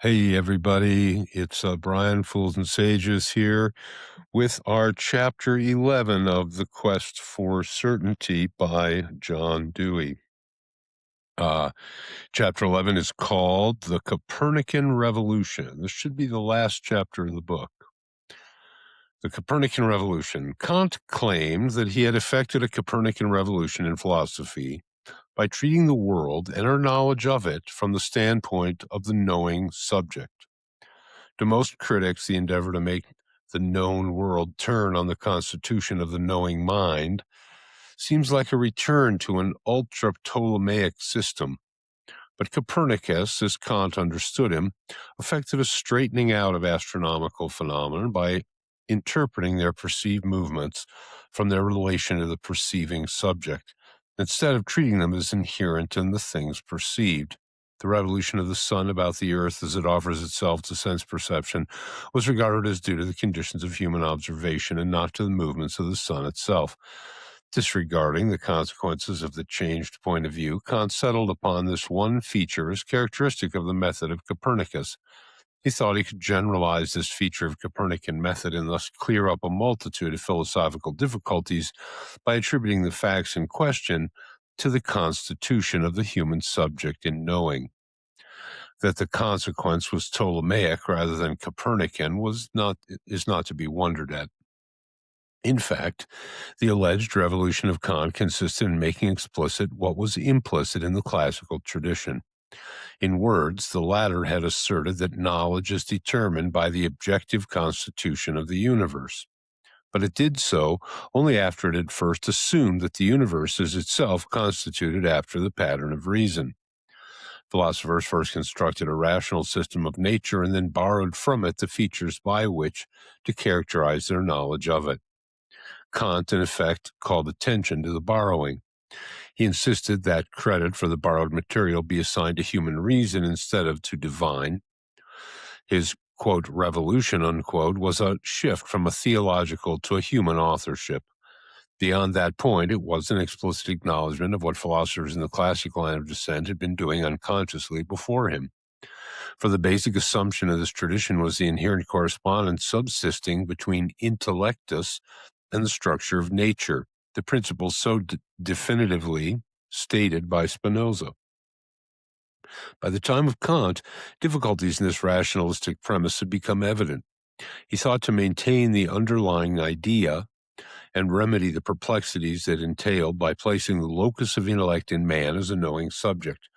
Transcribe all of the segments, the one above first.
Hey, everybody. It's Brian Fools and Sages here with our chapter 11 of The Quest for Certainty by John Dewey. Uh, Chapter 11 is called The Copernican Revolution. This should be the last chapter of the book. The Copernican Revolution. Kant claimed that he had effected a Copernican revolution in philosophy by treating the world and our knowledge of it from the standpoint of the knowing subject. To most critics, the endeavor to make the known world turn on the constitution of the knowing mind seems like a return to an ultra-Ptolemaic system. But Copernicus, as Kant understood him, effected a straightening out of astronomical phenomena by interpreting their perceived movements from their relation to the perceiving subject, instead of treating them as inherent in the things perceived. The revolution of the sun about the earth as it offers itself to sense perception was regarded as due to the conditions of human observation and not to the movements of the sun itself. Disregarding the consequences of the changed point of view, Kant settled upon this one feature as characteristic of the method of Copernicus. He thought he could generalize this feature of Copernican method and thus clear up a multitude of philosophical difficulties by attributing the facts in question to the constitution of the human subject in knowing. That the consequence was Ptolemaic rather than Copernican is not to be wondered at. In fact, the alleged revolution of Kant consisted in making explicit what was implicit in the classical tradition. In words, the latter had asserted that knowledge is determined by the objective constitution of the universe. But it did so only after it had first assumed that the universe is itself constituted after the pattern of reason. Philosophers first constructed a rational system of nature and then borrowed from it the features by which to characterize their knowledge of it. Kant, in effect, called attention to the borrowing. He insisted that credit for the borrowed material be assigned to human reason instead of to divine. His, quote, revolution, unquote, was a shift from a theological to a human authorship. Beyond that point, it was an explicit acknowledgement of what philosophers in the classic line of descent had been doing unconsciously before him. For the basic assumption of this tradition was the inherent correspondence subsisting between intellectus and the structure of nature, the principle so definitively stated by Spinoza. By the time of Kant, difficulties in this rationalistic premise had become evident. He sought to maintain the underlying idea and remedy the perplexities that entailed by placing the locus of intellect in man as a knowing subject.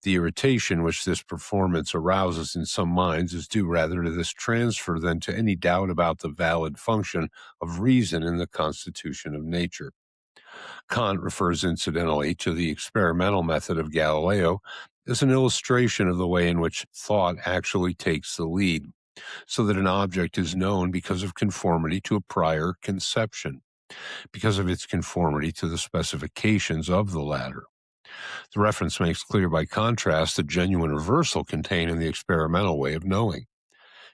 The irritation which this performance arouses in some minds is due rather to this transfer than to any doubt about the valid function of reason in the constitution of nature. Kant refers incidentally to the experimental method of Galileo as an illustration of the way in which thought actually takes the lead, so that an object is known because of conformity to a prior conception, because of its conformity to the specifications of the latter. The reference makes clear by contrast the genuine reversal contained in the experimental way of knowing.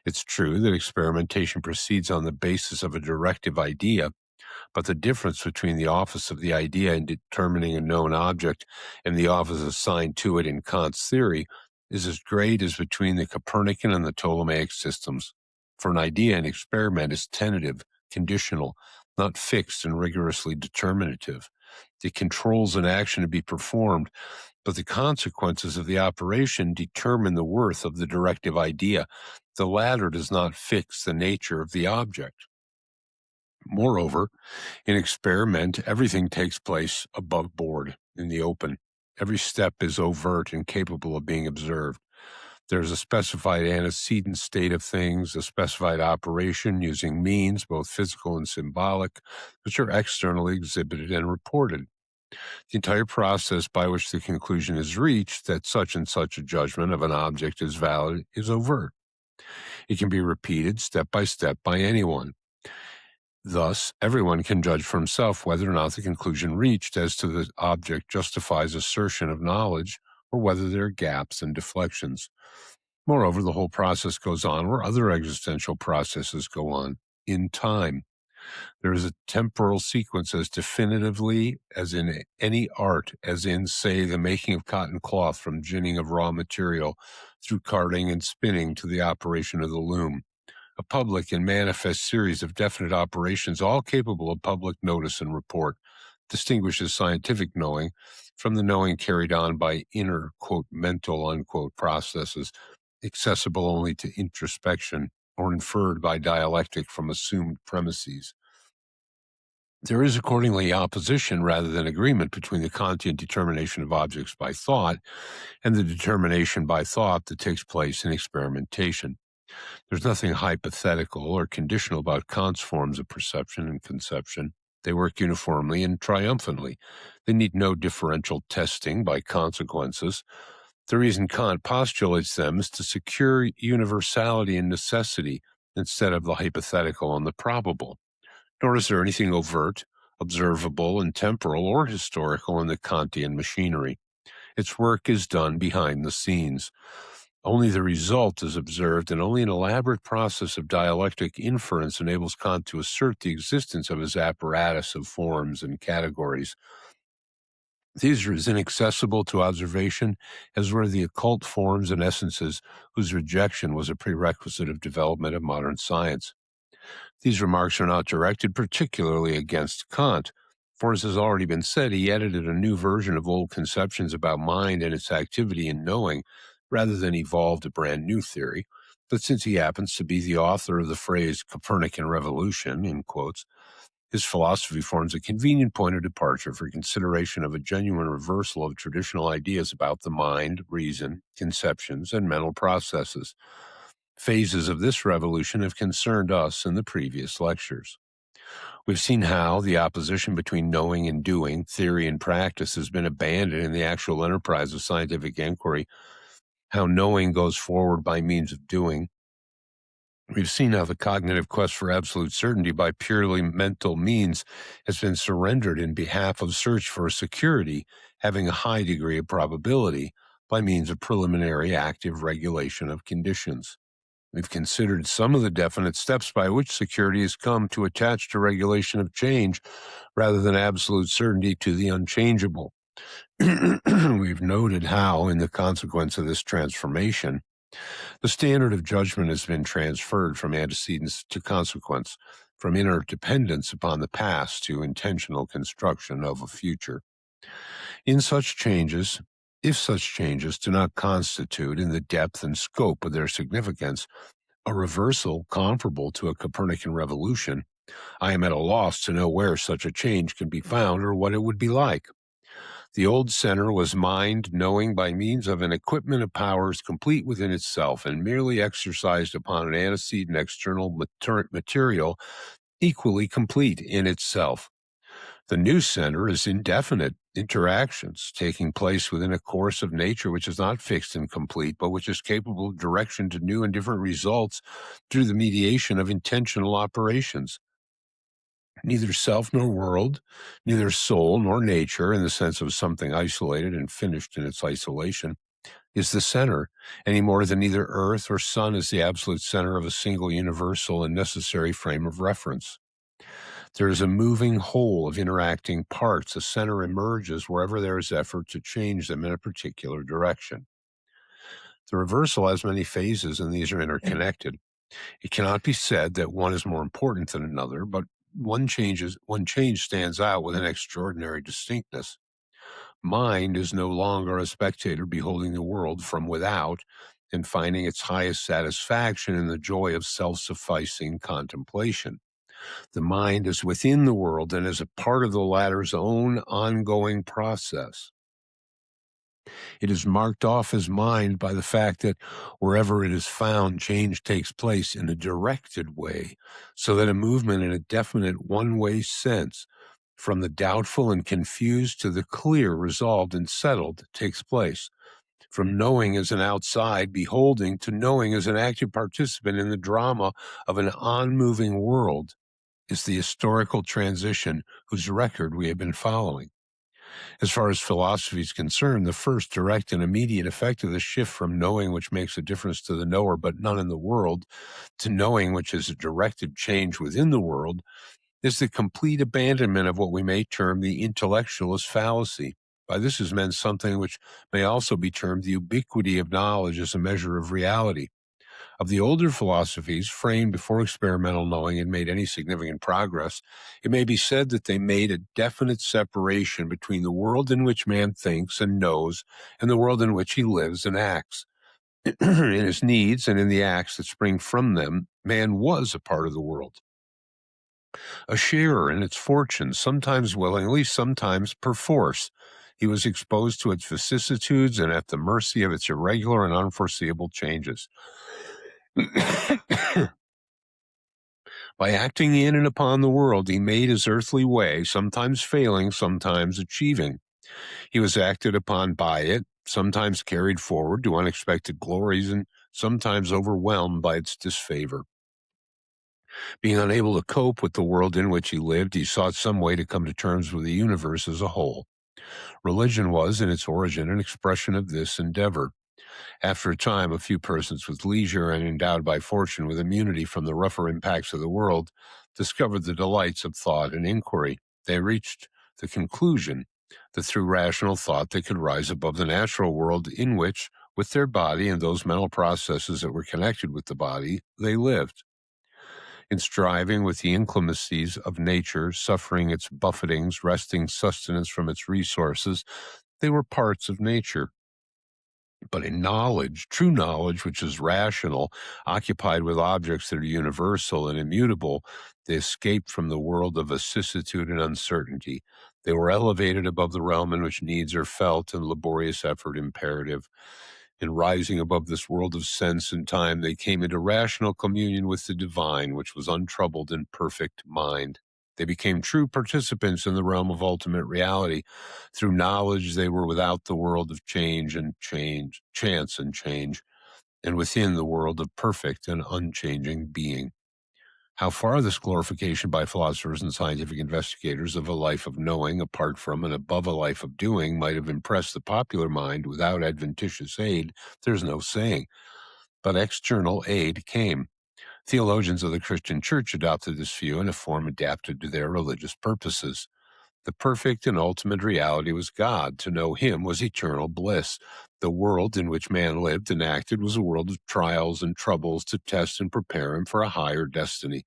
It's true that experimentation proceeds on the basis of a directive idea, but the difference between the office of the idea in determining a known object and the office assigned to it in Kant's theory is as great as between the Copernican and the Ptolemaic systems. For an idea, an experiment is tentative, conditional, not fixed and rigorously determinative. It controls an action to be performed, but the consequences of the operation determine the worth of the directive idea. The latter does not fix the nature of the object. Moreover, in experiment, everything takes place above board, in the open. Every step is overt and capable of being observed. There's a specified antecedent state of things, a specified operation using means, both physical and symbolic, which are externally exhibited and reported. The entire process by which the conclusion is reached that such and such a judgment of an object is valid is overt. It can be repeated step by anyone. Thus, everyone can judge for himself whether or not the conclusion reached as to the object justifies assertion of knowledge or whether there are gaps and deflections. Moreover, the whole process goes on where other existential processes go on, in time. There is a temporal sequence as definitively as in any art, as in, say, the making of cotton cloth from ginning of raw material through carding and spinning to the operation of the loom. A public and manifest series of definite operations, all capable of public notice and report, distinguishes scientific knowing from the knowing carried on by inner, quote, mental, unquote, processes, accessible only to introspection or inferred by dialectic from assumed premises. There is accordingly opposition rather than agreement between the Kantian determination of objects by thought and the determination by thought that takes place in experimentation. There's nothing hypothetical or conditional about Kant's forms of perception and conception. They work uniformly and triumphantly. They need no differential testing by consequences. The reason Kant postulates them is to secure universality and necessity instead of the hypothetical and the probable. Nor is there anything overt, observable, and temporal or historical in the Kantian machinery. Its work is done behind the scenes. Only the result is observed, and only an elaborate process of dialectic inference enables Kant to assert the existence of his apparatus of forms and categories. These are as inaccessible to observation as were the occult forms and essences whose rejection was a prerequisite of development of modern science. These remarks are not directed particularly against Kant, for as has already been said, he edited a new version of old conceptions about mind and its activity in knowing, rather than evolved a brand new theory. But since he happens to be the author of the phrase Copernican revolution, in quotes, his philosophy forms a convenient point of departure for consideration of a genuine reversal of traditional ideas about the mind, reason, conceptions, and mental processes. Phases of this revolution have concerned us in the previous lectures. We've seen how the opposition between knowing and doing, theory and practice, has been abandoned in the actual enterprise of scientific inquiry, how knowing goes forward by means of doing. We've seen how the cognitive quest for absolute certainty by purely mental means has been surrendered in behalf of search for security, having a high degree of probability, by means of preliminary active regulation of conditions. We've considered some of the definite steps by which security has come to attach to regulation of change rather than absolute certainty to the unchangeable. We've noted how, in the consequence of this transformation, the standard of judgment has been transferred from antecedents to consequence, from inner dependence upon the past to intentional construction of a future. If such changes do not constitute, in the depth and scope of their significance, a reversal comparable to a Copernican revolution, I am at a loss to know where such a change can be found or what it would be like. The old center was mind knowing by means of an equipment of powers complete within itself and merely exercised upon an antecedent external material equally complete in itself. The new center is indefinite interactions taking place within a course of nature which is not fixed and complete, but which is capable of direction to new and different results through the mediation of intentional operations. Neither self nor world, neither soul nor nature, in the sense of something isolated and finished in its isolation, is the center, any more than either earth or sun is the absolute center of a single universal and necessary frame of reference. There is a moving whole of interacting parts. A center emerges wherever there is effort to change them in a particular direction. The reversal has many phases, and these are interconnected. It cannot be said that one is more important than another, but one change stands out with an extraordinary distinctness. Mind is no longer a spectator beholding the world from without and finding its highest satisfaction in the joy of self-sufficing contemplation. The mind is within the world and is a part of the latter's own ongoing process. It is marked off as mind by the fact that wherever it is found, change takes place in a directed way, so that a movement in a definite one-way sense, from the doubtful and confused to the clear, resolved, and settled, takes place. From knowing as an outside beholding to knowing as an active participant in the drama of an on-moving world is the historical transition whose record we have been following. As far as philosophy is concerned, the first direct and immediate effect of the shift from knowing which makes a difference to the knower but none in the world, to knowing which is a directed change within the world, is the complete abandonment of what we may term the intellectualist fallacy. By this is meant something which may also be termed the ubiquity of knowledge as a measure of reality. Of the older philosophies, framed before experimental knowing had made any significant progress, it may be said that they made a definite separation between the world in which man thinks and knows and the world in which he lives and acts. In his needs and in the acts that spring from them, man was a part of the world, a sharer in its fortunes, sometimes willingly, sometimes perforce. He was exposed to its vicissitudes and at the mercy of its irregular and unforeseeable changes. By acting in and upon the world, he made his earthly way, sometimes failing, sometimes achieving. He was acted upon by it, sometimes carried forward to unexpected glories, and sometimes overwhelmed by its disfavor. Being unable to cope with the world in which he lived, he sought some way to come to terms with the universe as a whole. Religion was, in its origin, an expression of this endeavor. After a time, a few persons with leisure and endowed by fortune with immunity from the rougher impacts of the world discovered the delights of thought and inquiry. They reached the conclusion that through rational thought they could rise above the natural world in which, with their body and those mental processes that were connected with the body, they lived. In striving with the inclemencies of nature, suffering its buffetings, wresting sustenance from its resources, they were parts of nature. But in knowledge, true knowledge, which is rational, occupied with objects that are universal and immutable, they escaped from the world of vicissitude and uncertainty. They were elevated above the realm in which needs are felt and laborious effort imperative. In rising above this world of sense and time, they came into rational communion with the divine, which was untroubled and perfect mind. They became true participants in the realm of ultimate reality. Through knowledge, they were without the world of chance and change, and within the world of perfect and unchanging being. How far this glorification by philosophers and scientific investigators of a life of knowing apart from and above a life of doing might have impressed the popular mind without adventitious aid, there's no saying. But external aid came. Theologians of the Christian Church adopted this view in a form adapted to their religious purposes. The perfect and ultimate reality was God. To know him was eternal bliss. The world in which man lived and acted was a world of trials and troubles to test and prepare him for a higher destiny.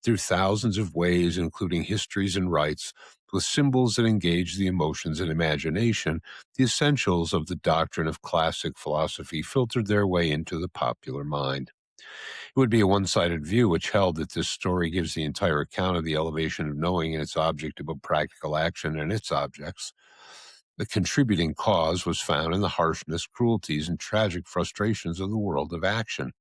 Through thousands of ways, including histories and rites, with symbols that engage the emotions and imagination, the essentials of the doctrine of classic philosophy filtered their way into the popular mind. It would be a one-sided view which held that this story gives the entire account of the elevation of knowing and its object above practical action and its objects. The contributing cause was found in the harshness, cruelties, and tragic frustrations of the world of action.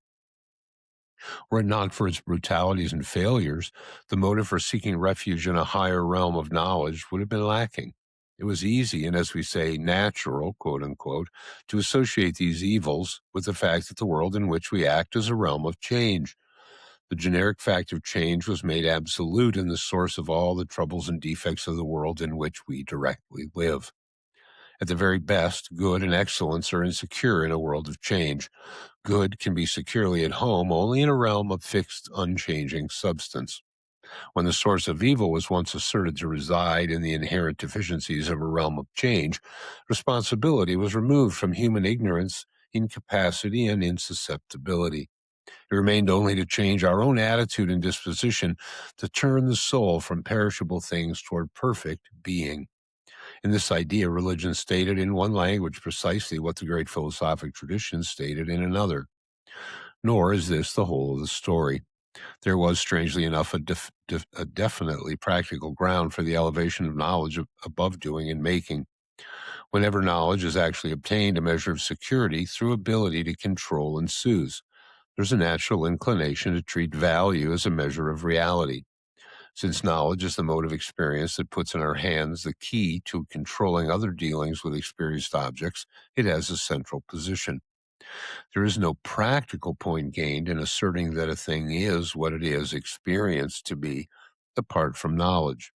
Were it not for its brutalities and failures, the motive for seeking refuge in a higher realm of knowledge would have been lacking. It was easy and, as we say, natural, quote unquote, to associate these evils with the fact that the world in which we act is a realm of change. The generic fact of change was made absolute in the source of all the troubles and defects of the world in which we directly live. At the very best, good and excellence are insecure in a world of change. Good can be securely at home only in a realm of fixed, unchanging substance. When the source of evil was once asserted to reside in the inherent deficiencies of a realm of change, responsibility was removed from human ignorance, incapacity, and insusceptibility. It remained only to change our own attitude and disposition to turn the soul from perishable things toward perfect being. In this idea, religion stated in one language precisely what the great philosophic traditions stated in another. Nor is this the whole of the story. There was, strangely enough, a definitely practical ground for the elevation of knowledge above doing and making. Whenever knowledge is actually obtained, a measure of security through ability to control ensues. There's a natural inclination to treat value as a measure of reality. Since knowledge is the mode of experience that puts in our hands the key to controlling other dealings with experienced objects, it has a central position. There is no practical point gained in asserting that a thing is what it is experienced to be, apart from knowledge.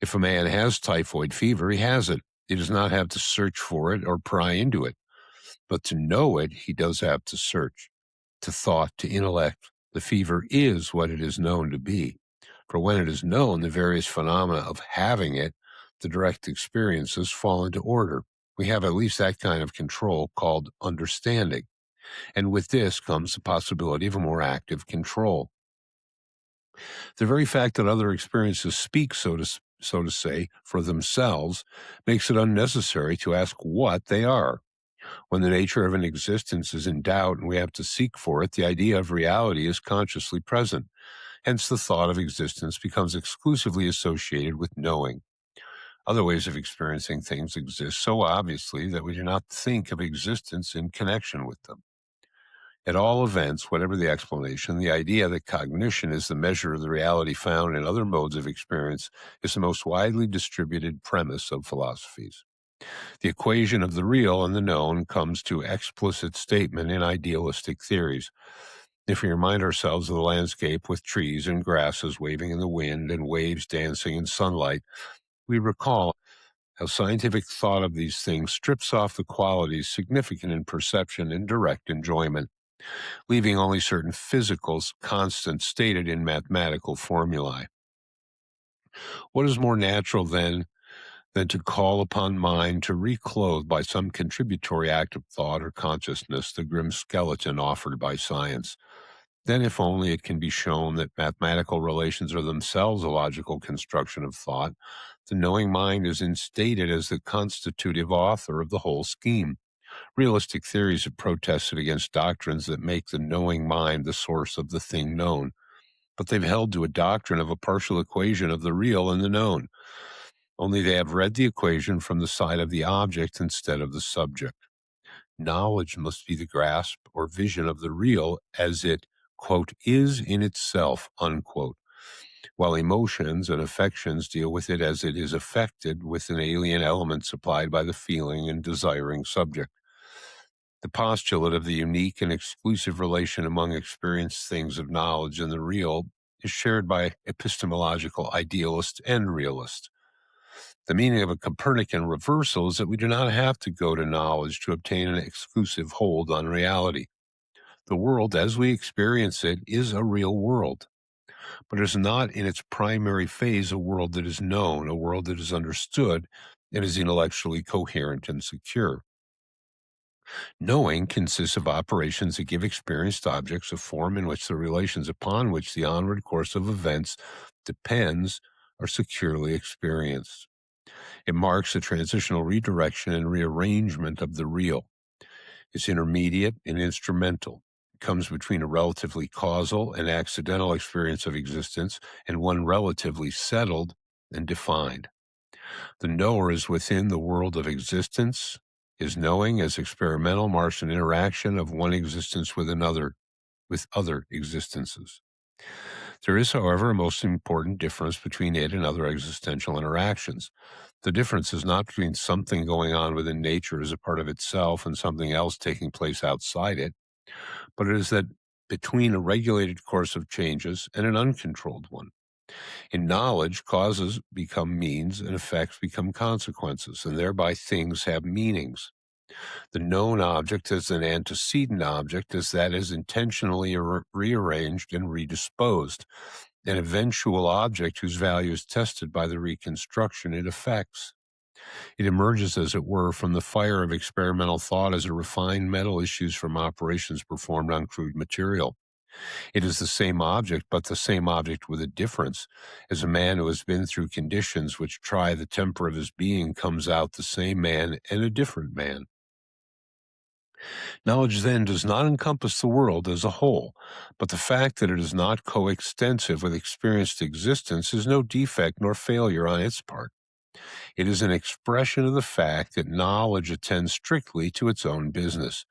If a man has typhoid fever, he has it. He does not have to search for it or pry into it. But to know it, he does have to search. To thought, to intellect, the fever is what it is known to be. For when it is known, the various phenomena of having it, the direct experiences, fall into order. We have at least that kind of control called understanding. And with this comes the possibility of a more active control. The very fact that other experiences speak, so to say, for themselves, makes it unnecessary to ask what they are. When the nature of an existence is in doubt and we have to seek for it, the idea of reality is consciously present. Hence, the thought of existence becomes exclusively associated with knowing. Other ways of experiencing things exist so obviously that we do not think of existence in connection with them. At all events, whatever the explanation, the idea that cognition is the measure of the reality found in other modes of experience is the most widely distributed premise of philosophies. The equation of the real and the known comes to explicit statement in idealistic theories. If we remind ourselves of the landscape with trees and grasses waving in the wind and waves dancing in sunlight, we recall how scientific thought of these things strips off the qualities significant in perception and direct enjoyment, leaving only certain physical constants stated in mathematical formulae. What is more natural, then, than to call upon mind to reclothe by some contributory act of thought or consciousness the grim skeleton offered by science? Then, if only it can be shown that mathematical relations are themselves a logical construction of thought, the knowing mind is instated as the constitutive author of the whole scheme. Realistic theories have protested against doctrines that make the knowing mind the source of the thing known, but they've held to a doctrine of a partial equation of the real and the known. Only they have read the equation from the side of the object instead of the subject. Knowledge must be the grasp or vision of the real as it, quote, is in itself, unquote, while emotions and affections deal with it as it is affected with an alien element supplied by the feeling and desiring subject. The postulate of the unique and exclusive relation among experienced things of knowledge and the real is shared by epistemological idealists and realists. The meaning of a Copernican reversal is that we do not have to go to knowledge to obtain an exclusive hold on reality. The world as we experience it is a real world, but it is not in its primary phase a world that is known, a world that is understood and is intellectually coherent and secure. Knowing consists of operations that give experienced objects a form in which the relations upon which the onward course of events depends are securely experienced. It marks a transitional redirection and rearrangement of the real. It's intermediate and instrumental. It comes between a relatively causal and accidental experience of existence and one relatively settled and defined. The knower is within the world of existence. His knowing as experimental marks an interaction of one existence with another, with other existences. There is, however, a most important difference between it and other existential interactions. The difference is not between something going on within nature as a part of itself and something else taking place outside it, but it is that between a regulated course of changes and an uncontrolled one. In knowledge, causes become means and effects become consequences, and thereby things have meanings. The known object as an antecedent object is that is intentionally rearranged and redisposed, an eventual object whose value is tested by the reconstruction it affects. It emerges, as it were, from the fire of experimental thought as a refined metal issues from operations performed on crude material. It is the same object, but the same object with a difference. As a man who has been through conditions which try the temper of his being comes out the same man and a different man. Knowledge then does not encompass the world as a whole, but the fact that it is not coextensive with experienced existence is no defect nor failure on its part. It is an expression of the fact that knowledge attends strictly to its own business,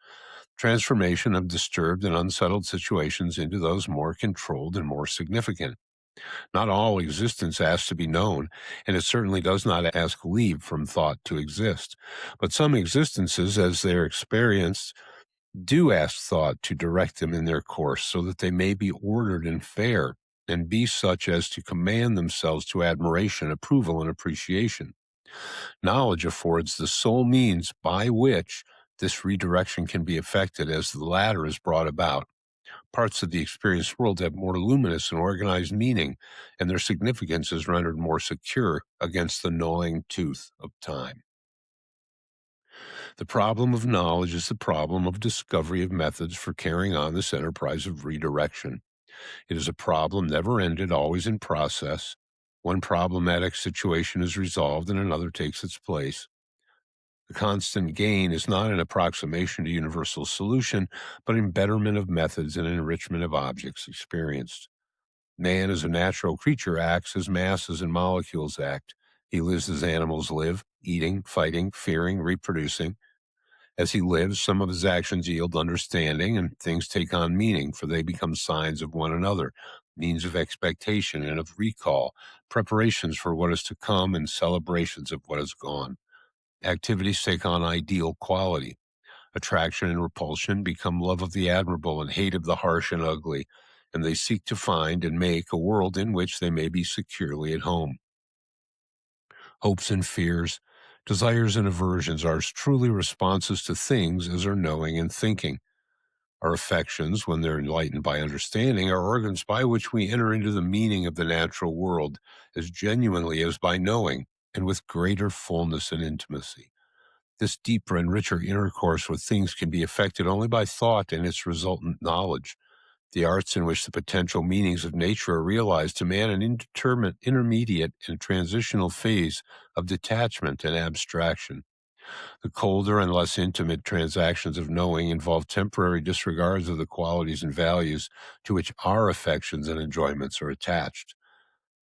transformation of disturbed and unsettled situations into those more controlled and more significant. Not all existence asks to be known, and it certainly does not ask leave from thought to exist. But some existences, as they are experienced, do ask thought to direct them in their course so that they may be ordered and fair and be such as to command themselves to admiration, approval, and appreciation. Knowledge affords the sole means by which this redirection can be effected as the latter is brought about. Parts of the experienced world have more luminous and organized meaning, and their significance is rendered more secure against the gnawing tooth of time. The problem of knowledge is the problem of discovery of methods for carrying on this enterprise of redirection. It is a problem never ended, always in process. One problematic situation is resolved and another takes its place. The constant gain is not an approximation to universal solution, but in betterment of methods and enrichment of objects experienced. Man as a natural creature acts as masses and molecules act. He lives as animals live, eating, fighting, fearing, reproducing. As he lives, some of his actions yield understanding, and things take on meaning, for they become signs of one another, means of expectation and of recall, preparations for what is to come, and celebrations of what is gone. Activities take on ideal quality. Attraction and repulsion become love of the admirable and hate of the harsh and ugly, and they seek to find and make a world in which they may be securely at home. Hopes and fears, desires and aversions are as truly responses to things as are knowing and thinking. Our affections, when they're enlightened by understanding, are organs by which we enter into the meaning of the natural world as genuinely as by knowing, and with greater fullness and intimacy. This deeper and richer intercourse with things can be effected only by thought and its resultant knowledge. The arts in which the potential meanings of nature are realized to man an indeterminate, intermediate, and transitional phase of detachment and abstraction. The colder and less intimate transactions of knowing involve temporary disregards of the qualities and values to which our affections and enjoyments are attached.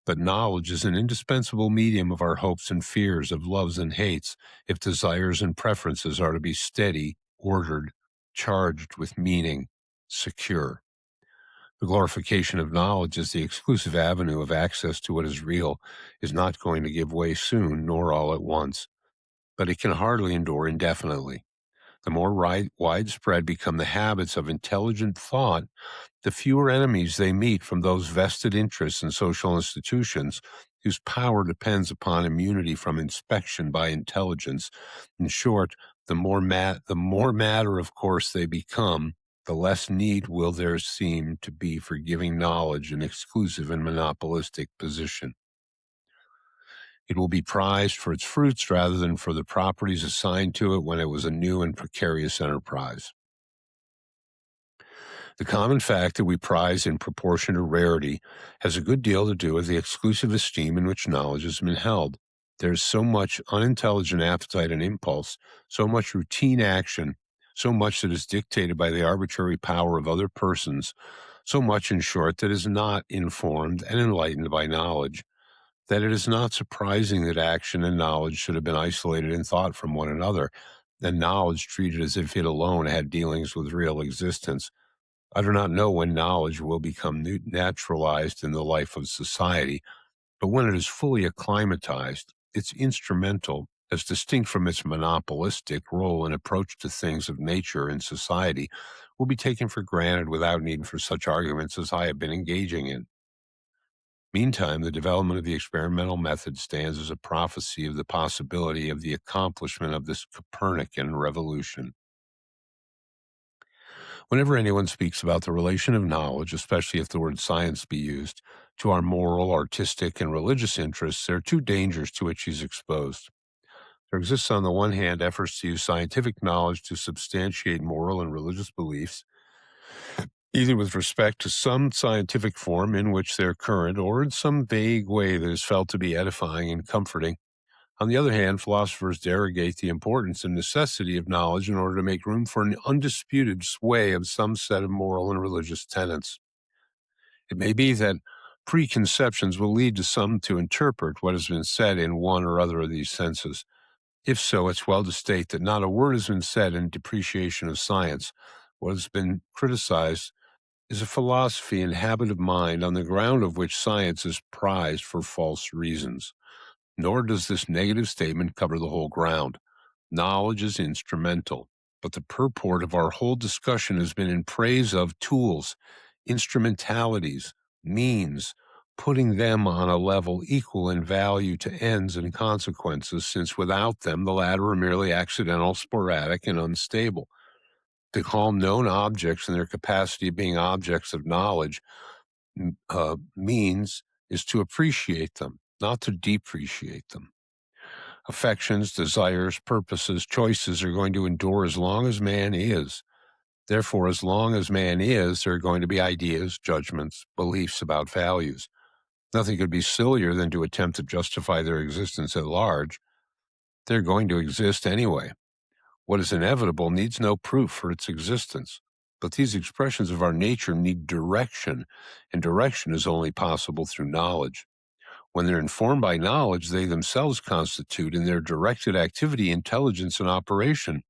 But knowledge is an indispensable medium of our hopes and fears, of loves and hates, if desires and preferences are to be steady, ordered, charged with meaning, secure. The glorification of knowledge as the exclusive avenue of access to what is real is not going to give way soon, nor all at once, but it can hardly endure indefinitely. The more widespread become the habits of intelligent thought, the fewer enemies they meet from those vested interests in social institutions whose power depends upon immunity from inspection by intelligence. In short, the more matter, of course, they become, the less need will there seem to be for giving knowledge an exclusive and monopolistic position. It will be prized for its fruits rather than for the properties assigned to it when it was a new and precarious enterprise. The common fact that we prize in proportion to rarity has a good deal to do with the exclusive esteem in which knowledge has been held. There is so much unintelligent appetite and impulse, so much routine action, so much that is dictated by the arbitrary power of other persons, so much, in short, that is not informed and enlightened by knowledge, that it is not surprising that action and knowledge should have been isolated in thought from one another, and knowledge treated as if it alone had dealings with real existence. I do not know when knowledge will become naturalized in the life of society, but when it is fully acclimatized, its instrumental, as distinct from its monopolistic role in approach to things of nature in society, will be taken for granted without need for such arguments as I have been engaging in. Meantime, the development of the experimental method stands as a prophecy of the possibility of the accomplishment of this Copernican revolution. Whenever anyone speaks about the relation of knowledge, especially if the word science be used, to our moral, artistic, and religious interests, there are two dangers to which he is exposed. There exists, on the one hand, efforts to use scientific knowledge to substantiate moral and religious beliefs, either with respect to some scientific form in which they're current or in some vague way that is felt to be edifying and comforting. On the other hand, philosophers derogate the importance and necessity of knowledge in order to make room for an undisputed sway of some set of moral and religious tenets. It may be that preconceptions will lead to some to interpret what has been said in one or other of these senses. If so, it's well to state that not a word has been said in depreciation of science. What has been criticized is a philosophy and habit of mind on the ground of which science is prized for false reasons. Nor does this negative statement cover the whole ground. Knowledge is instrumental, but the purport of our whole discussion has been in praise of tools, instrumentalities, means, putting them on a level equal in value to ends and consequences, since without them the latter are merely accidental, sporadic, and unstable. To call known objects and their capacity of being objects of knowledge means is to appreciate them, not to depreciate them. Affections, desires, purposes, choices are going to endure as long as man is. Therefore, as long as man is, there are going to be ideas, judgments, beliefs about values. Nothing could be sillier than to attempt to justify their existence at large. They're going to exist anyway. What is inevitable needs no proof for its existence. But these expressions of our nature need direction, and direction is only possible through knowledge. When they're informed by knowledge, they themselves constitute, in their directed activity, intelligence and operation.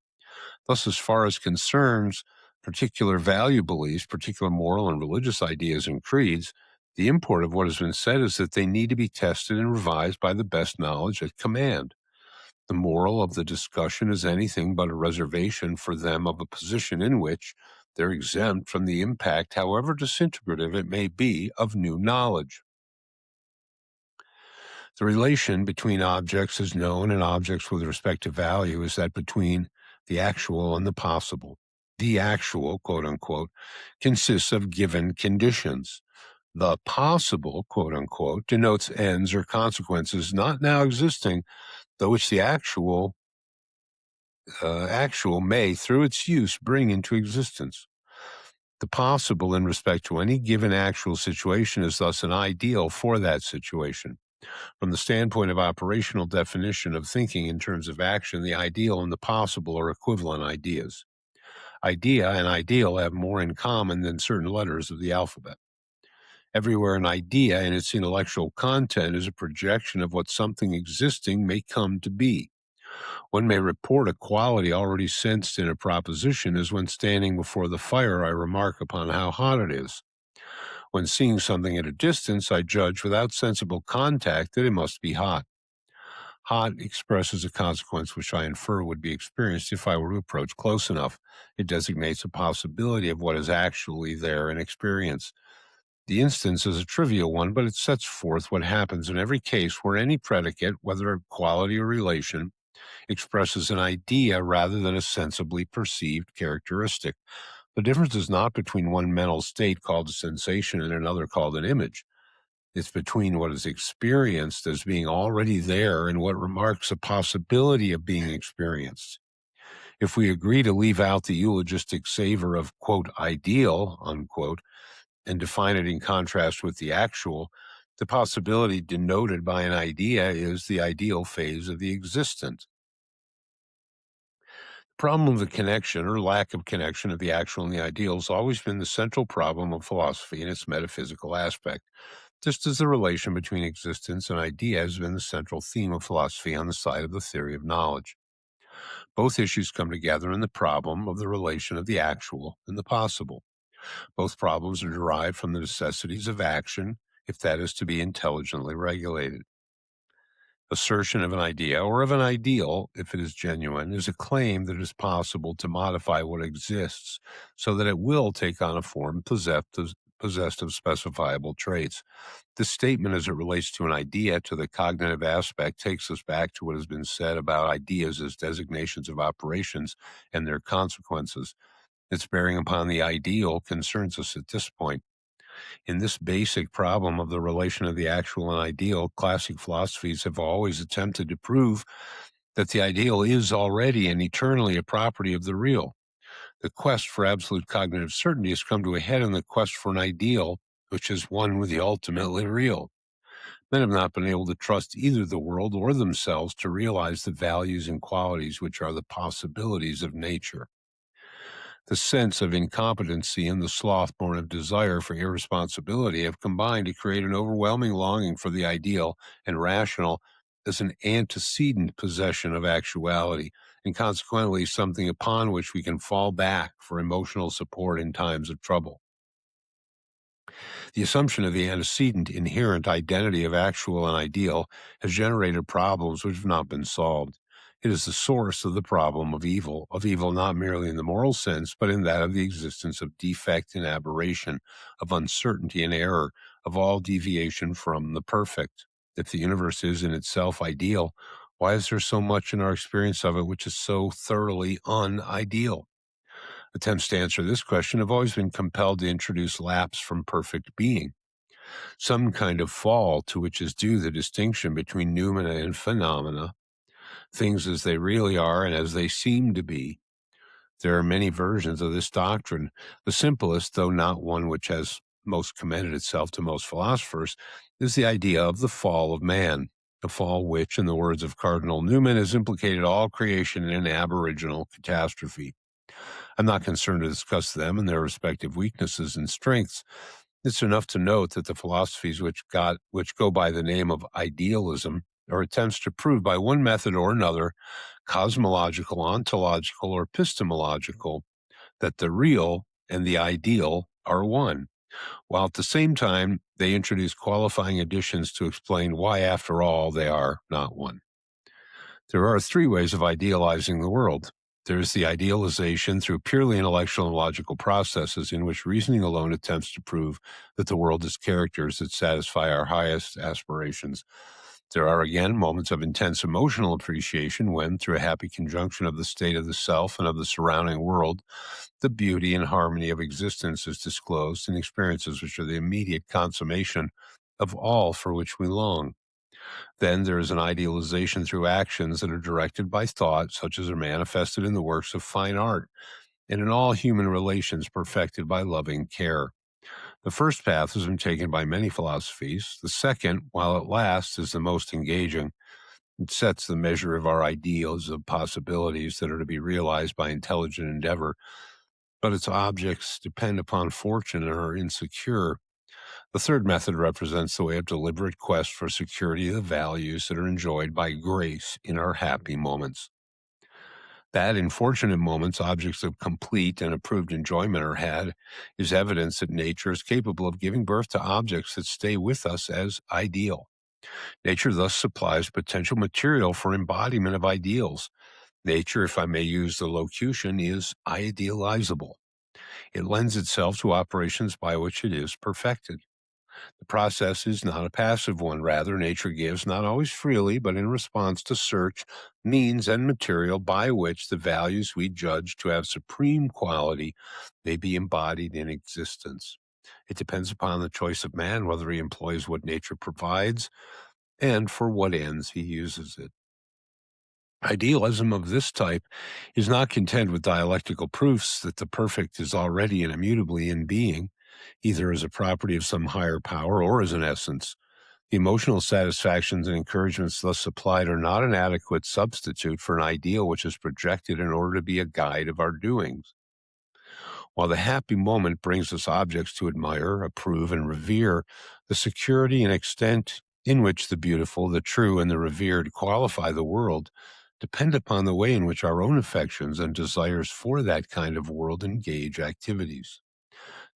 Thus, as far as concerns particular value beliefs, particular moral and religious ideas and creeds, the import of what has been said is that they need to be tested and revised by the best knowledge at command. The moral of the discussion is anything but a reservation for them of a position in which they're exempt from the impact, however disintegrative it may be, of new knowledge. The relation between objects as known and objects with respect to value is that between the actual and the possible. The actual, quote unquote, consists of given conditions. The possible, quote unquote, denotes ends or consequences not now existing, though which the actual may, through its use, bring into existence. The possible in respect to any given actual situation is thus an ideal for that situation. From the standpoint of operational definition of thinking in terms of action, the ideal and the possible are equivalent ideas. Idea and ideal have more in common than certain letters of the alphabet. Everywhere an idea in its intellectual content is a projection of what something existing may come to be. One may report a quality already sensed in a proposition, as when standing before the fire I remark upon how hot it is. When seeing something at a distance, I judge without sensible contact that it must be hot. Hot expresses a consequence which I infer would be experienced if I were to approach close enough. It designates a possibility of what is actually there in experience. The instance is a trivial one, but it sets forth what happens in every case where any predicate, whether a quality or relation, expresses an idea rather than a sensibly perceived characteristic. The difference is not between one mental state called a sensation and another called an image. It's between what is experienced as being already there and what remarks a possibility of being experienced. If we agree to leave out the eulogistic savor of, quote, ideal, unquote, and define it in contrast with the actual, the possibility denoted by an idea is the ideal phase of the existent. The problem of the connection or lack of connection of the actual and the ideal has always been the central problem of philosophy in its metaphysical aspect, just as the relation between existence and idea has been the central theme of philosophy on the side of the theory of knowledge. Both issues come together in the problem of the relation of the actual and the possible. Both problems are derived from the necessities of action, if that is to be intelligently regulated. Assertion of an idea or of an ideal, if it is genuine, is a claim that it is possible to modify what exists so that it will take on a form possessed of specifiable traits. This statement, as it relates to an idea, to the cognitive aspect, takes us back to what has been said about ideas as designations of operations and their consequences. Its bearing upon the ideal concerns us at this point. In this basic problem of the relation of the actual and ideal, classic philosophies have always attempted to prove that the ideal is already and eternally a property of the real. The quest for absolute cognitive certainty has come to a head in the quest for an ideal, which is one with the ultimately real. Men have not been able to trust either the world or themselves to realize the values and qualities which are the possibilities of nature. The sense of incompetency and the sloth born of desire for irresponsibility have combined to create an overwhelming longing for the ideal and rational as an antecedent possession of actuality, and consequently something upon which we can fall back for emotional support in times of trouble. The assumption of the antecedent inherent identity of actual and ideal has generated problems which have not been solved. It is the source of the problem of evil not merely in the moral sense, but in that of the existence of defect and aberration, of uncertainty and error, of all deviation from the perfect. If the universe is in itself ideal, why is there so much in our experience of it which is so thoroughly unideal? Attempts to answer this question have always been compelled to introduce lapse from perfect being, some kind of fall to which is due the distinction between noumena and phenomena, things as they really are and as they seem to be. There are many versions of this doctrine. The simplest, though not one which has most commended itself to most philosophers, is the idea of the fall of man, a fall which, in the words of Cardinal Newman, has implicated all creation in an aboriginal catastrophe. I'm not concerned to discuss them and their respective weaknesses and strengths. It's enough to note that the philosophies which go by the name of idealism are attempts to prove by one method or another, cosmological, ontological, or epistemological, that the real and the ideal are one, while at the same time they introduce qualifying additions to explain why, after all, they are not one. There are three ways of idealizing the world. There's the idealization through purely intellectual and logical processes in which reasoning alone attempts to prove that the world is characters that satisfy our highest aspirations. There are, again, moments of intense emotional appreciation when, through a happy conjunction of the state of the self and of the surrounding world, the beauty and harmony of existence is disclosed in experiences which are the immediate consummation of all for which we long. Then there is an idealization through actions that are directed by thought, such as are manifested in the works of fine art, and in all human relations perfected by loving care. The first path has been taken by many philosophies. The second, while it lasts, is the most engaging. It sets the measure of our ideals of possibilities that are to be realized by intelligent endeavor, but its objects depend upon fortune and are insecure. The third method represents the way of deliberate quest for security of the values that are enjoyed by grace in our happy moments. That in fortunate moments, objects of complete and approved enjoyment are had is evidence that nature is capable of giving birth to objects that stay with us as ideal. Nature thus supplies potential material for embodiment of ideals. Nature, if I may use the locution, is idealizable. It lends itself to operations by which it is perfected. The process is not a passive one. Rather, nature gives, not always freely, but in response to search, means and material by which the values we judge to have supreme quality may be embodied in existence. It depends upon the choice of man whether he employs what nature provides and for what ends he uses it. Idealism of this type is not content with dialectical proofs that the perfect is already and immutably in being, either as a property of some higher power or as an essence. The emotional satisfactions and encouragements thus supplied are not an adequate substitute for an ideal which is projected in order to be a guide of our doings. While the happy moment brings us objects to admire, approve, and revere, the security and extent in which the beautiful, the true, and the revered qualify the world depend upon the way in which our own affections and desires for that kind of world engage activities.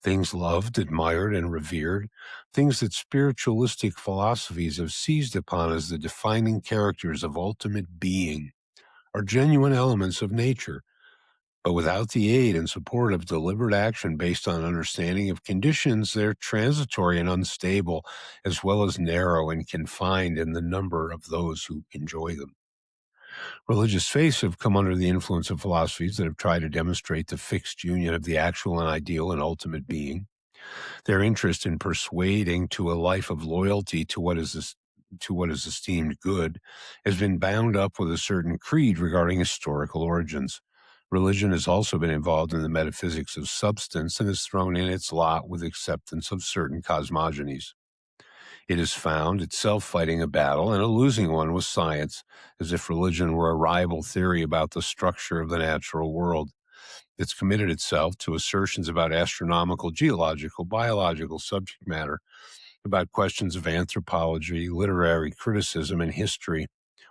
Things loved, admired, and revered, things that spiritualistic philosophies have seized upon as the defining characters of ultimate being, are genuine elements of nature, but without the aid and support of deliberate action based on understanding of conditions, they're transitory and unstable, as well as narrow and confined in the number of those who enjoy them. Religious faiths have come under the influence of philosophies that have tried to demonstrate the fixed union of the actual and ideal and ultimate being. Their interest in persuading to a life of loyalty to what is esteemed good has been bound up with a certain creed regarding historical origins. Religion has also been involved in the metaphysics of substance and has thrown in its lot with acceptance of certain cosmogonies. It has found itself fighting a battle and a losing one with science, as if religion were a rival theory about the structure of the natural world. It's committed itself to assertions about astronomical, geological, biological subject matter, about questions of anthropology, literary criticism, and history.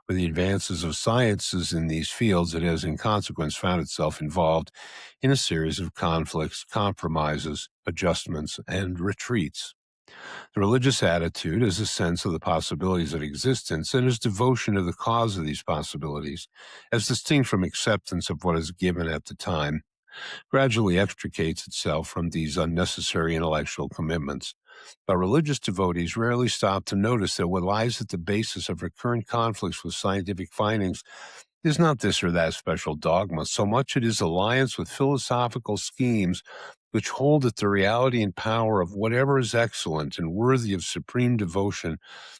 With the advances of sciences in these fields, it has in consequence found itself involved in a series of conflicts, compromises, adjustments, and retreats. The religious attitude is a sense of the possibilities of existence and is devotion to the cause of these possibilities, as distinct from acceptance of what is given at the time, gradually extricates itself from these unnecessary intellectual commitments. But religious devotees rarely stop to notice that what lies at the basis of recurrent conflicts with scientific findings is not this or that special dogma, so much it is alliance with philosophical schemes which hold that the reality and power of whatever is excellent and worthy of supreme devotion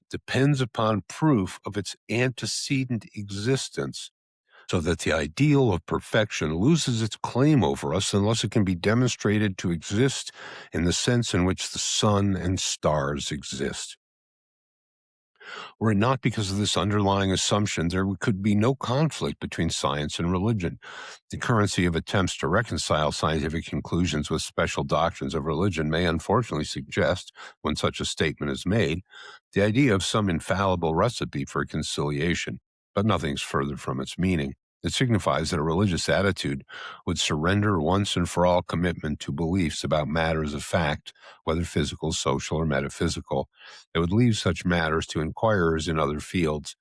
depends upon proof of its antecedent existence, so that the ideal of perfection loses its claim over us unless it can be demonstrated to exist in the sense in which the sun and stars exist. Were it not because of this underlying assumption, there could be no conflict between science and religion. The currency of attempts to reconcile scientific conclusions with special doctrines of religion may unfortunately suggest, when such a statement is made, the idea of some infallible recipe for conciliation, but nothing's further from its meaning. It signifies that a religious attitude would surrender once and for all commitment to beliefs about matters of fact, whether physical, social, or metaphysical. It would leave such matters to inquirers in other fields,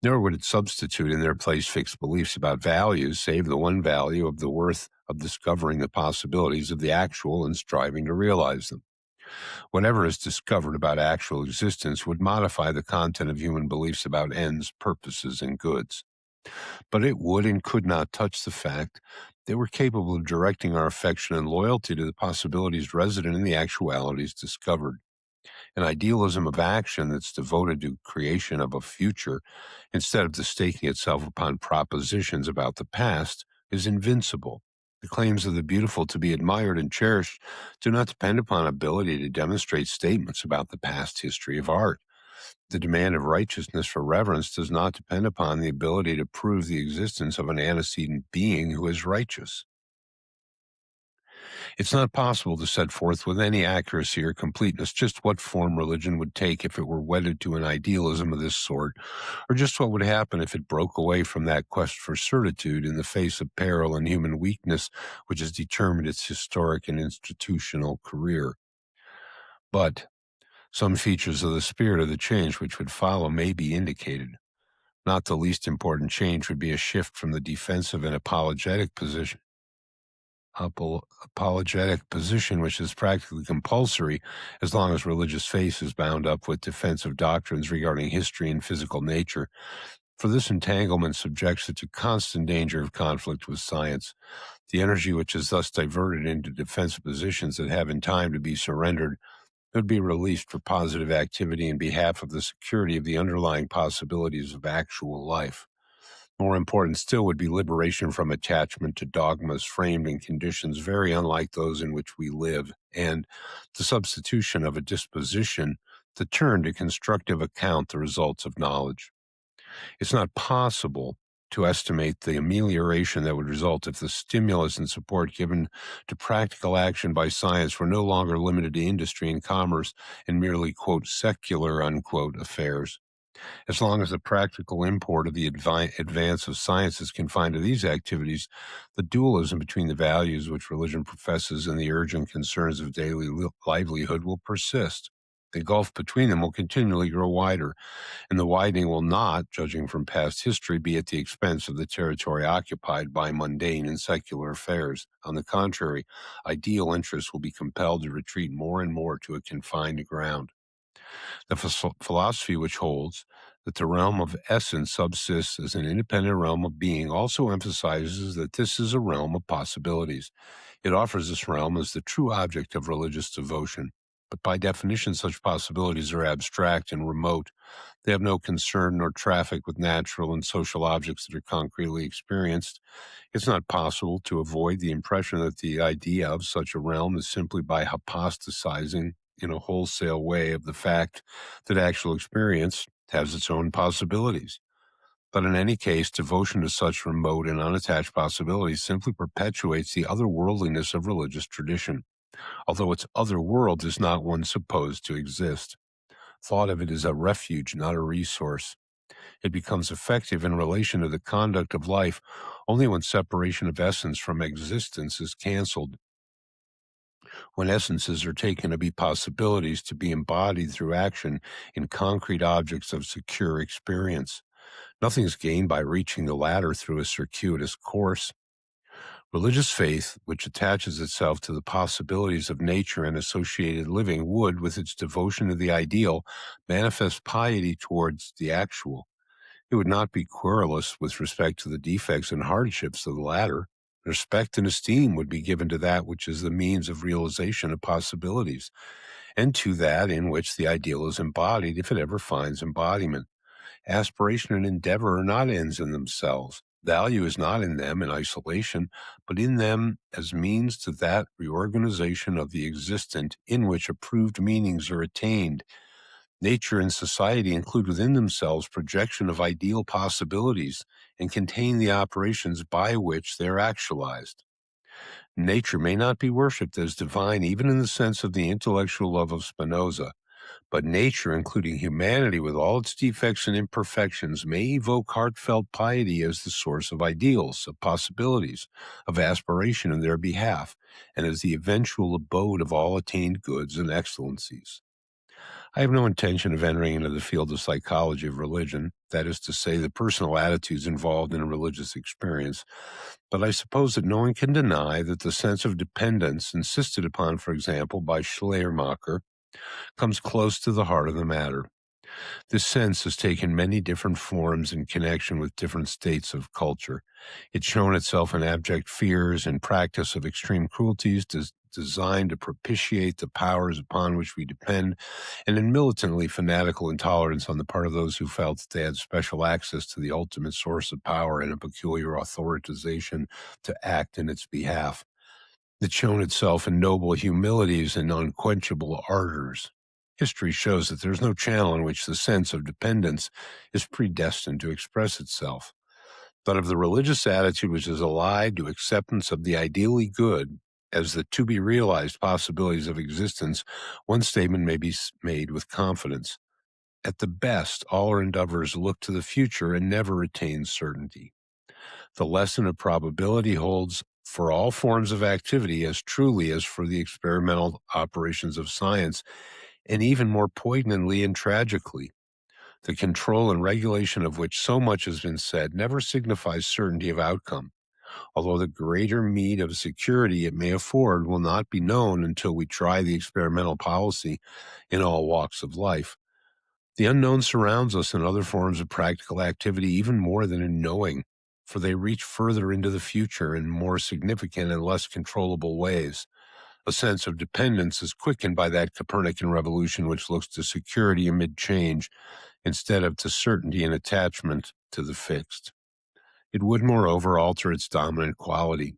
nor would it substitute in their place fixed beliefs about values, save the one value of the worth of discovering the possibilities of the actual and striving to realize them. Whatever is discovered about actual existence would modify the content of human beliefs about ends, purposes, and goods. But it would and could not touch the fact that we're capable of directing our affection and loyalty to the possibilities resident in the actualities discovered. An idealism of action that's devoted to creation of a future, instead of the staking itself upon propositions about the past, is invincible. The claims of the beautiful to be admired and cherished do not depend upon ability to demonstrate statements about the past history of art. The demand of righteousness for reverence does not depend upon the ability to prove the existence of an antecedent being who is righteous. It's not possible to set forth with any accuracy or completeness just what form religion would take if it were wedded to an idealism of this sort, or just what would happen if it broke away from that quest for certitude in the face of peril and human weakness which has determined its historic and institutional career. But some features of the spirit of the change which would follow may be indicated. Not the least important change would be a shift from the defensive and apologetic position, which is practically compulsory as long as religious faith is bound up with defensive doctrines regarding history and physical nature. For this entanglement subjects it to constant danger of conflict with science. The energy which is thus diverted into defensive positions that have in time to be surrendered would be released for positive activity in behalf of the security of the underlying possibilities of actual life. More important still would be liberation from attachment to dogmas framed in conditions very unlike those in which we live, and the substitution of a disposition to turn to constructive account the results of knowledge. It's not possible to estimate the amelioration that would result if the stimulus and support given to practical action by science were no longer limited to industry and commerce and merely, quote, secular, unquote, affairs. As long as the practical import of the advance of science is confined to these activities, the dualism between the values which religion professes and the urgent concerns of daily livelihood will persist. The gulf between them will continually grow wider, and the widening will not, judging from past history, be at the expense of the territory occupied by mundane and secular affairs. On the contrary, ideal interests will be compelled to retreat more and more to a confined ground. The philosophy which holds that the realm of essence subsists as an independent realm of being also emphasizes that this is a realm of possibilities. It offers this realm as the true object of religious devotion. But by definition, such possibilities are abstract and remote. They have no concern nor traffic with natural and social objects that are concretely experienced. It's not possible to avoid the impression that the idea of such a realm is simply by hypostasizing in a wholesale way of the fact that actual experience has its own possibilities. But in any case, devotion to such remote and unattached possibilities simply perpetuates the otherworldliness of religious tradition, although its other world is not one supposed to exist. Thought of it as a refuge, not a resource. It becomes effective in relation to the conduct of life only when separation of essence from existence is canceled. When essences are taken to be possibilities to be embodied through action in concrete objects of secure experience. Nothing is gained by reaching the latter through a circuitous course. Religious faith, which attaches itself to the possibilities of nature and associated living, would, with its devotion to the ideal, manifest piety towards the actual. It would not be querulous with respect to the defects and hardships of the latter. Respect and esteem would be given to that which is the means of realization of possibilities, and to that in which the ideal is embodied, if it ever finds embodiment. Aspiration and endeavor are not ends in themselves. Value is not in them in isolation, but in them as means to that reorganization of the existent in which approved meanings are attained. Nature and society include within themselves projection of ideal possibilities and contain the operations by which they are actualized. Nature may not be worshipped as divine even in the sense of the intellectual love of Spinoza, but nature, including humanity with all its defects and imperfections, may evoke heartfelt piety as the source of ideals, of possibilities, of aspiration in their behalf, and as the eventual abode of all attained goods and excellencies. I have no intention of entering into the field of psychology of religion, that is to say, the personal attitudes involved in a religious experience, but I suppose that no one can deny that the sense of dependence insisted upon, for example, by Schleiermacher, comes close to the heart of the matter. This sense has taken many different forms in connection with different states of culture. It's shown itself in abject fears and practice of extreme cruelties designed to propitiate the powers upon which we depend, and in militantly fanatical intolerance on the part of those who felt that they had special access to the ultimate source of power and a peculiar authorization to act in its behalf. It's shown itself in noble humilities and unquenchable ardors. History shows that there's no channel in which the sense of dependence is predestined to express itself. But of the religious attitude which is allied to acceptance of the ideally good as the to-be-realized possibilities of existence, one statement may be made with confidence. At the best, all our endeavors look to the future and never attain certainty. The lesson of probability holds for all forms of activity as truly as for the experimental operations of science, and even more poignantly and tragically. The control and regulation of which so much has been said never signifies certainty of outcome, although the greater meed of security it may afford will not be known until we try the experimental policy in all walks of life. The unknown surrounds us in other forms of practical activity even more than in knowing, for they reach further into the future in more significant and less controllable ways. A sense of dependence is quickened by that Copernican revolution which looks to security amid change instead of to certainty and attachment to the fixed. It would, moreover, alter its dominant quality.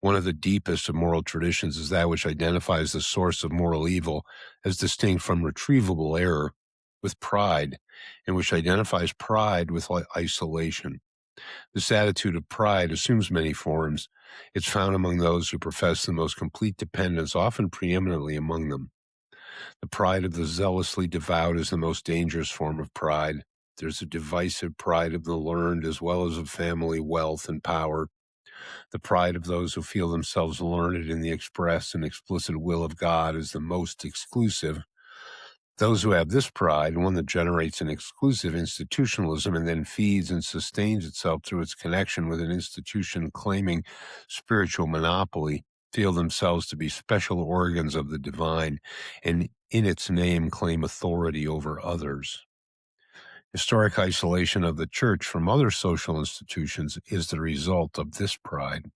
One of the deepest of moral traditions is that which identifies the source of moral evil as distinct from retrievable error with pride, and which identifies pride with isolation. This attitude of pride assumes many forms. It's found among those who profess the most complete dependence, often preeminently among them. The pride of the zealously devout is the most dangerous form of pride. There's a divisive pride of the learned as well as of family, wealth, and power. The pride of those who feel themselves learned in the express and explicit will of God is the most exclusive. Those who have this pride, one that generates an exclusive institutionalism and then feeds and sustains itself through its connection with an institution claiming spiritual monopoly, feel themselves to be special organs of the divine, and in its name claim authority over others. Historic isolation of the church from other social institutions is the result of this pride.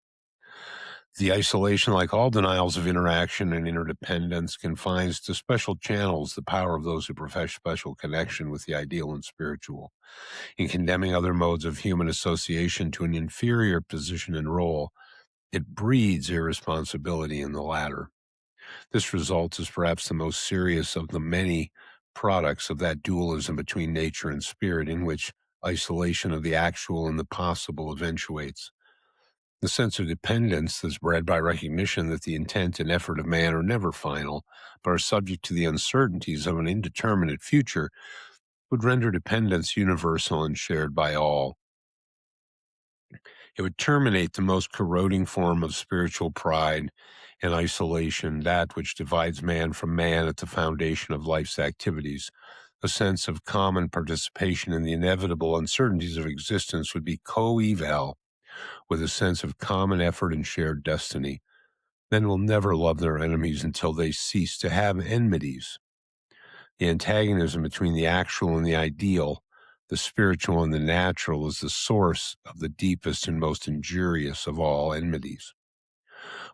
The isolation, like all denials of interaction and interdependence, confines to special channels the power of those who profess special connection with the ideal and spiritual. In condemning other modes of human association to an inferior position and role, it breeds irresponsibility in the latter. This result is perhaps the most serious of the many products of that dualism between nature and spirit in which isolation of the actual and the possible eventuates. The sense of dependence that's bred by recognition that the intent and effort of man are never final, but are subject to the uncertainties of an indeterminate future, would render dependence universal and shared by all. It would terminate the most corroding form of spiritual pride and isolation, that which divides man from man at the foundation of life's activities. A sense of common participation in the inevitable uncertainties of existence would be coeval with a sense of common effort and shared destiny. Men will never love their enemies until they cease to have enmities. The antagonism between the actual and the ideal, The spiritual and the natural is the source of the deepest and most injurious of all enmities.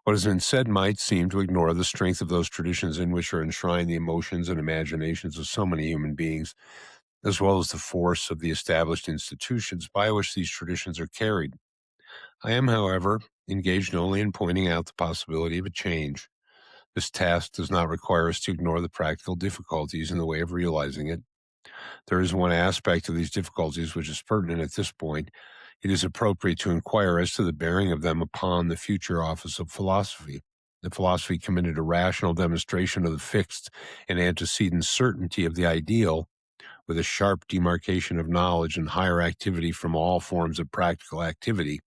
What has been said might seem to ignore the strength of those traditions in which are enshrined the emotions and imaginations of so many human beings, as well as the force of the established institutions by which these traditions are carried. I am, however, engaged only in pointing out the possibility of a change. This task does not require us to ignore the practical difficulties in the way of realizing it. There is one aspect of these difficulties which is pertinent at this point. It is appropriate to inquire as to the bearing of them upon the future office of philosophy. The philosophy committed a rational demonstration of the fixed and antecedent certainty of the ideal, with a sharp demarcation of knowledge and higher activity from all forms of practical activity,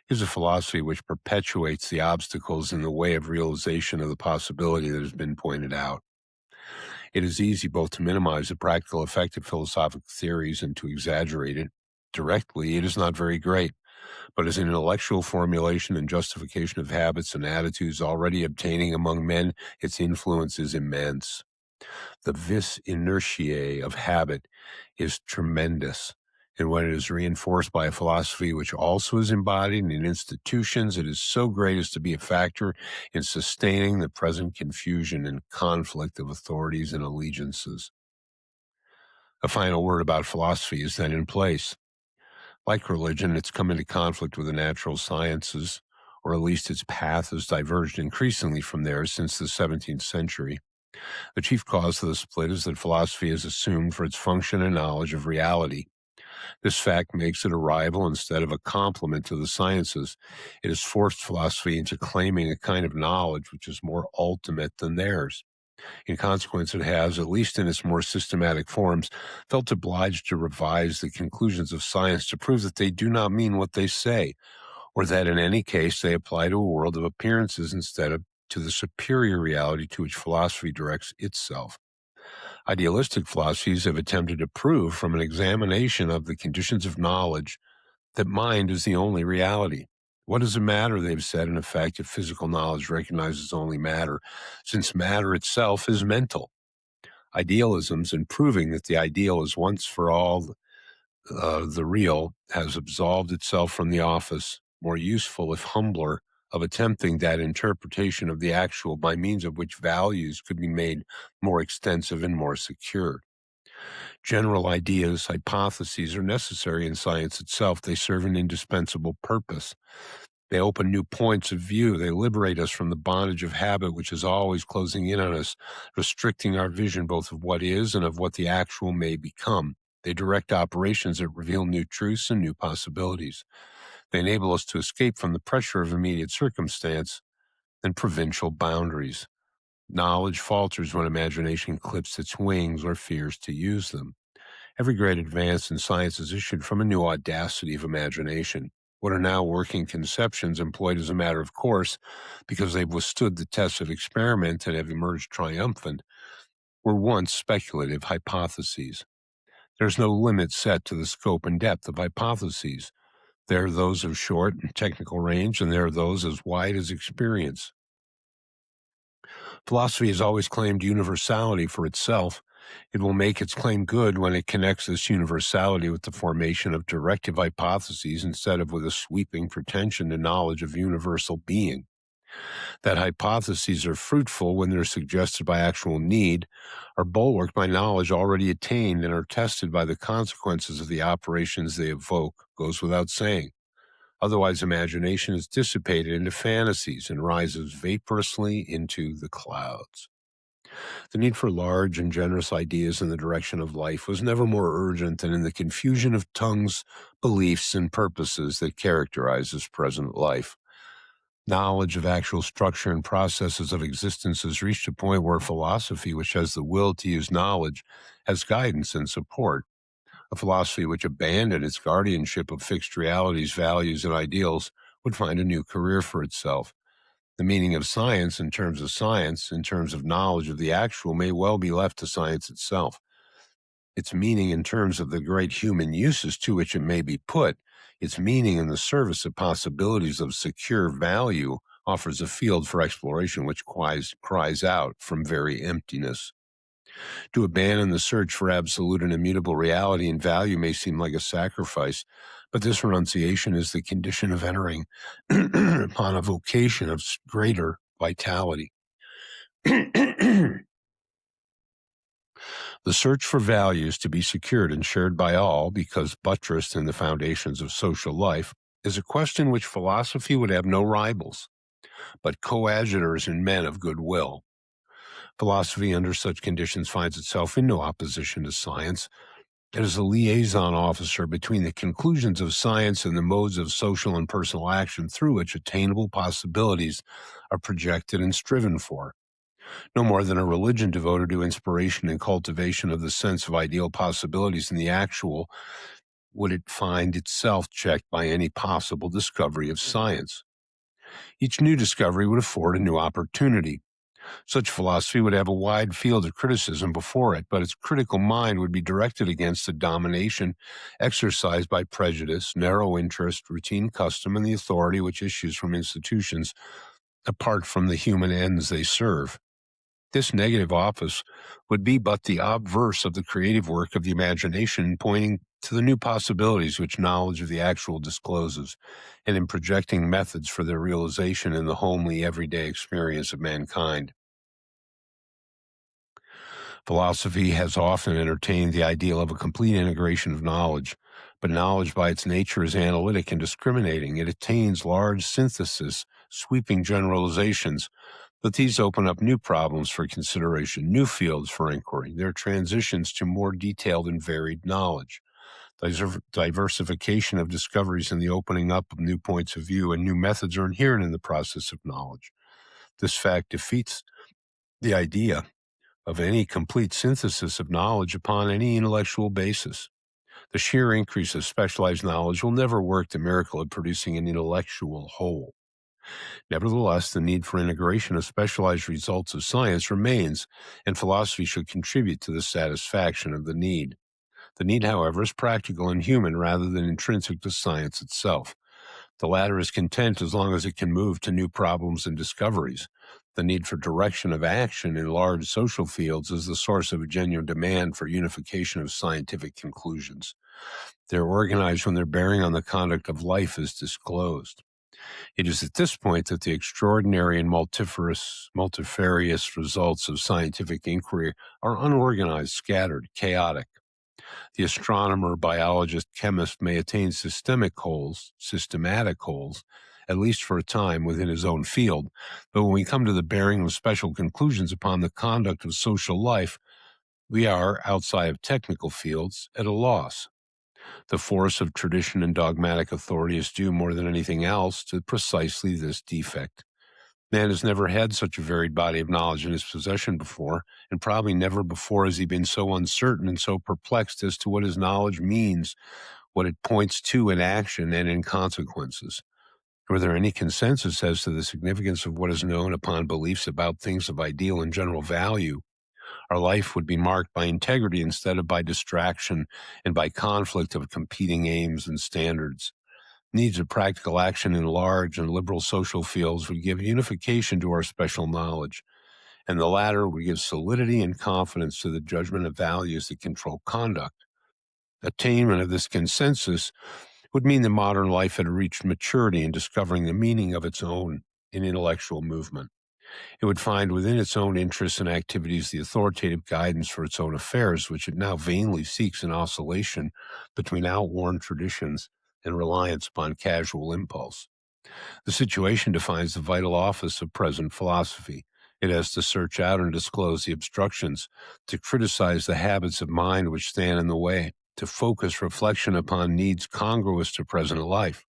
is a philosophy which perpetuates the obstacles in the way of realization of the possibility that has been pointed out. It is easy both to minimize the practical effect of philosophical theories and to exaggerate it. Directly, it is not very great, but as an intellectual formulation and justification of habits and attitudes already obtaining among men, its influence is immense. The vis inertiae of habit is tremendous, and when it is reinforced by a philosophy which also is embodied in institutions, it is so great as to be a factor in sustaining the present confusion and conflict of authorities and allegiances. A final word about philosophy is then in place. Like religion, it's come into conflict with the natural sciences, or at least its path has diverged increasingly from theirs since the 17th century. The chief cause of the split is that philosophy is assumed for its function and knowledge of reality. This fact makes it a rival instead of a complement to the sciences. It has forced philosophy into claiming a kind of knowledge which is more ultimate than theirs. In consequence, it has, at least in its more systematic forms, felt obliged to revise the conclusions of science to prove that they do not mean what they say, or that in any case they apply to a world of appearances instead of to the superior reality to which philosophy directs itself. Idealistic philosophies have attempted to prove from an examination of the conditions of knowledge that mind is the only reality. What does it matter, they've said, in effect, if physical knowledge recognizes only matter, since matter itself is mental? Idealisms, in proving that the ideal is once for all the real, has absolved itself from the office, more useful if humbler, of attempting that interpretation of the actual by means of which values could be made more extensive and more secure. General ideas, hypotheses are necessary in science itself. They serve an indispensable purpose. They open new points of view. They liberate us from the bondage of habit, which is always closing in on us, restricting our vision both of what is and of what the actual may become. They direct operations that reveal new truths and new possibilities. They enable us to escape from the pressure of immediate circumstance and provincial boundaries. Knowledge falters when imagination clips its wings or fears to use them. Every great advance in science is issued from a new audacity of imagination. What are now working conceptions employed as a matter of course because they've withstood the test of experiment and have emerged triumphant were once speculative hypotheses. There's no limit set to the scope and depth of hypotheses. There are those of short and technical range, and there are those as wide as experience. Philosophy has always claimed universality for itself. It will make its claim good when it connects this universality with the formation of directive hypotheses instead of with a sweeping pretension to knowledge of universal being. That hypotheses are fruitful when they're suggested by actual need, are bulwarked by knowledge already attained, and are tested by the consequences of the operations they evoke, goes without saying. Otherwise, imagination is dissipated into fantasies and rises vaporously into the clouds. The need for large and generous ideas in the direction of life was never more urgent than in the confusion of tongues, beliefs, and purposes that characterizes present life. Knowledge of actual structure and processes of existence has reached a point where philosophy, which has the will to use knowledge, has guidance and support. A philosophy which abandoned its guardianship of fixed realities, values, and ideals would find a new career for itself. The meaning of science, in terms of knowledge of the actual, may well be left to science itself. Its meaning in terms of the great human uses to which it may be put, its meaning in the service of possibilities of secure value, offers a field for exploration which cries out from very emptiness. To abandon the search for absolute and immutable reality and value may seem like a sacrifice, but this renunciation is the condition of entering upon a vocation of greater vitality. The search for values to be secured and shared by all, because buttressed in the foundations of social life, is a question which philosophy would have no rivals, but coadjutors in men of goodwill. Philosophy under such conditions finds itself in no opposition to science. It is a liaison officer between the conclusions of science and the modes of social and personal action through which attainable possibilities are projected and striven for. No more than a religion devoted to inspiration and cultivation of the sense of ideal possibilities in the actual would it find itself checked by any possible discovery of science. Each new discovery would afford a new opportunity. Such philosophy would have a wide field of criticism before it, but its critical mind would be directed against the domination exercised by prejudice, narrow interest, routine custom, and the authority which issues from institutions apart from the human ends they serve. This negative office would be but the obverse of the creative work of the imagination, pointing to the new possibilities which knowledge of the actual discloses, and in projecting methods for their realization in the homely, everyday experience of mankind. Philosophy has often entertained the ideal of a complete integration of knowledge, but knowledge by its nature is analytic and discriminating. It attains large synthesis, sweeping generalizations, but these open up new problems for consideration, new fields for inquiry. They're transitions to more detailed and varied knowledge. Diversification of discoveries and the opening up of new points of view and new methods are inherent in the process of knowledge. This fact defeats the idea of any complete synthesis of knowledge upon any intellectual basis. The sheer increase of specialized knowledge will never work the miracle of producing an intellectual whole. Nevertheless, the need for integration of specialized results of science remains, and philosophy should contribute to the satisfaction of the need. The need, however, is practical and human rather than intrinsic to science itself. The latter is content as long as it can move to new problems and discoveries. The need for direction of action in large social fields is the source of a genuine demand for unification of scientific conclusions. They're organized when their bearing on the conduct of life is disclosed. It is at this point that the extraordinary and multifarious results of scientific inquiry are unorganized, scattered, chaotic. The astronomer, biologist, chemist may attain systematic goals, at least for a time within his own field. But when we come to the bearing of special conclusions upon the conduct of social life, we are, outside of technical fields, at a loss. The force of tradition and dogmatic authority is due more than anything else to precisely this defect. Man has never had such a varied body of knowledge in his possession before, and probably never before has he been so uncertain and so perplexed as to what his knowledge means, what it points to in action and in consequences. Were there any consensus as to the significance of what is known upon beliefs about things of ideal and general value, our life would be marked by integrity instead of by distraction and by conflict of competing aims and standards. Needs of practical action in large and liberal social fields would give unification to our special knowledge, and the latter would give solidity and confidence to the judgment of values that control conduct. Attainment of this consensus would mean that modern life had reached maturity in discovering the meaning of its own in intellectual movement. It would find within its own interests and activities the authoritative guidance for its own affairs, which it now vainly seeks in oscillation between outworn traditions and reliance upon casual impulse. The situation defines the vital office of present philosophy. It has to search out and disclose the obstructions, to criticize the habits of mind which stand in the way, to focus reflection upon needs congruous to present life,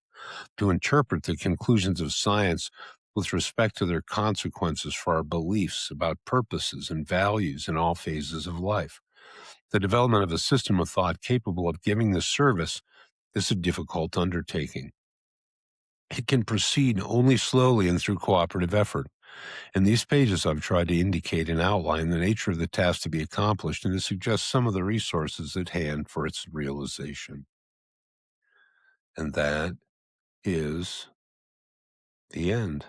to interpret the conclusions of science with respect to their consequences for our beliefs about purposes and values in all phases of life. The development of a system of thought capable of giving this service is a difficult undertaking. It can proceed only slowly and through cooperative effort. In these pages, I've tried to indicate and outline the nature of the task to be accomplished and to suggest some of the resources at hand for its realization. And that is the end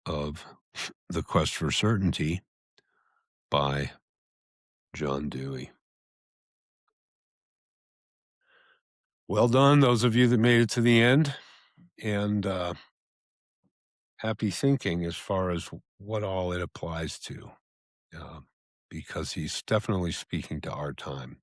of The Quest for Certainty by John Dewey. Well done, those of you that made it to the end, and happy thinking as far as what all it applies to, uh, because he's definitely speaking to our time.